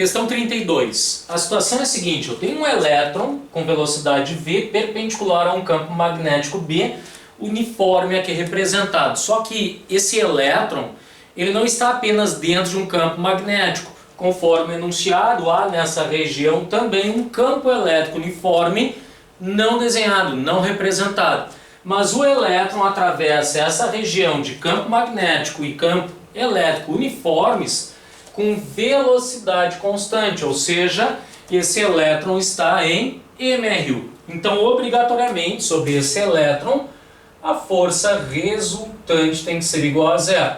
Questão 32. A situação é a seguinte, eu tenho um elétron com velocidade v perpendicular a um campo magnético B, uniforme aqui representado. Só que esse elétron, ele não está apenas dentro de um campo magnético. Conforme enunciado, há nessa região também um campo elétrico uniforme não desenhado, não representado. Mas o elétron atravessa essa região de campo magnético e campo elétrico uniformes com velocidade constante, ou seja, esse elétron está em MRU. Então, obrigatoriamente, sobre esse elétron, a força resultante tem que ser igual a zero.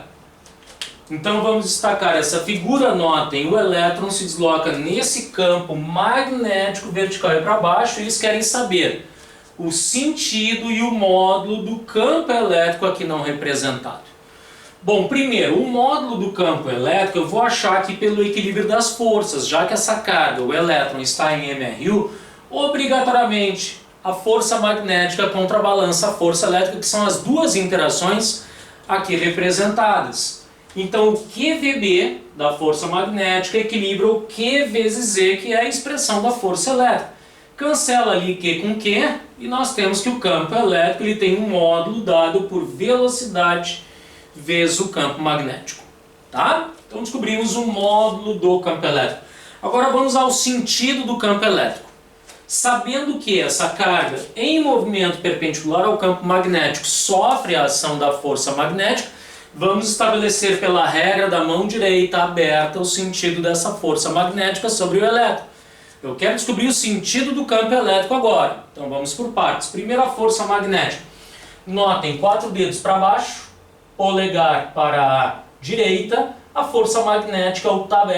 Então, vamos destacar essa figura. Notem, o elétron se desloca nesse campo magnético vertical e para baixo, e eles querem saber o sentido e o módulo do campo elétrico aqui não representado. Bom, primeiro, o módulo do campo elétrico eu vou achar aqui pelo equilíbrio das forças, já que essa carga, o elétron, está em MRU, obrigatoriamente a força magnética contrabalança a força elétrica, que são as duas interações aqui representadas. Então, o QVB da força magnética equilibra o Q vezes Z, que é a expressão da força elétrica. Cancela ali Q com Q e nós temos que o campo elétrico ele tem um módulo dado por velocidade vezes o campo magnético, tá? Então descobrimos o módulo do campo elétrico. Agora vamos ao sentido do campo elétrico. Sabendo que essa carga em movimento perpendicular ao campo magnético sofre a ação da força magnética, vamos estabelecer pela regra da mão direita aberta o sentido dessa força magnética sobre o elétron. Eu quero descobrir o sentido do campo elétrico agora. Então vamos por partes. Primeiro a força magnética. Notem, 4 dedos para baixo, polegar para a direita, a força magnética, o TAP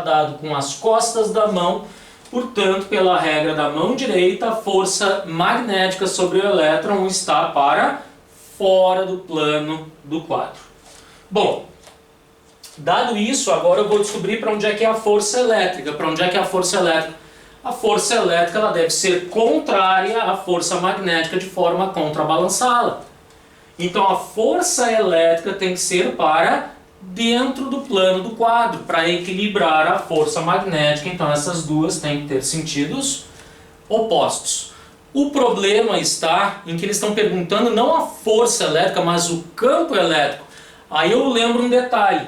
dado com as costas da mão, portanto, pela regra da mão direita, a força magnética sobre o elétron está para fora do plano do quadro. Bom, dado isso, agora eu vou descobrir para onde é que é a força elétrica. Para onde é que é a força elétrica? A força elétrica ela deve ser contrária à força magnética de forma a contrabalançá-la. Então a força elétrica tem que ser para dentro do plano do quadro, para equilibrar a força magnética. Então essas duas têm que ter sentidos opostos. O problema está em que eles estão perguntando não a força elétrica, mas o campo elétrico. Aí eu lembro um detalhe.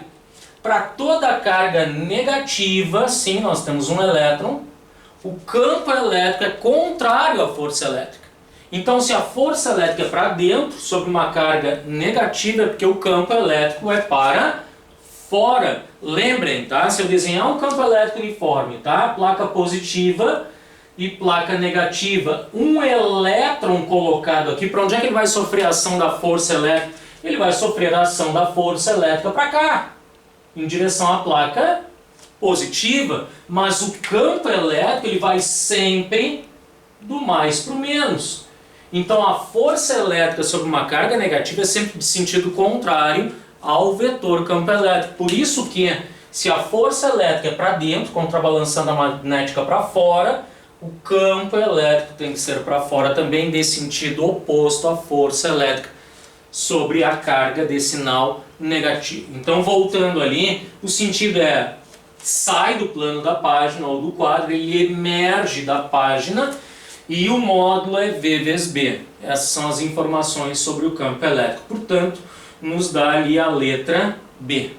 Para toda carga negativa, sim, nós temos um elétron, o campo elétrico é contrário à força elétrica. Então, se a força elétrica é para dentro, sobre uma carga negativa, é porque o campo elétrico é para fora. Lembrem, tá? Se eu desenhar um campo elétrico uniforme, tá? Placa positiva e placa negativa, um elétron colocado aqui, para onde é que ele vai sofrer a ação da força elétrica? Ele vai sofrer a ação da força elétrica para cá, em direção à placa positiva, mas o campo elétrico ele vai sempre do mais para o menos. Então a força elétrica sobre uma carga negativa é sempre de sentido contrário ao vetor campo elétrico. Por isso que se a força elétrica é para dentro, contrabalançando a magnética para fora, o campo elétrico tem que ser para fora também, de sentido oposto à força elétrica sobre a carga de sinal negativo. Então voltando ali, o sentido é sai do plano da página ou do quadro, ele emerge da página, e o módulo é V vezes B. Essas são as informações sobre o campo elétrico. Portanto, nos dá ali a letra B.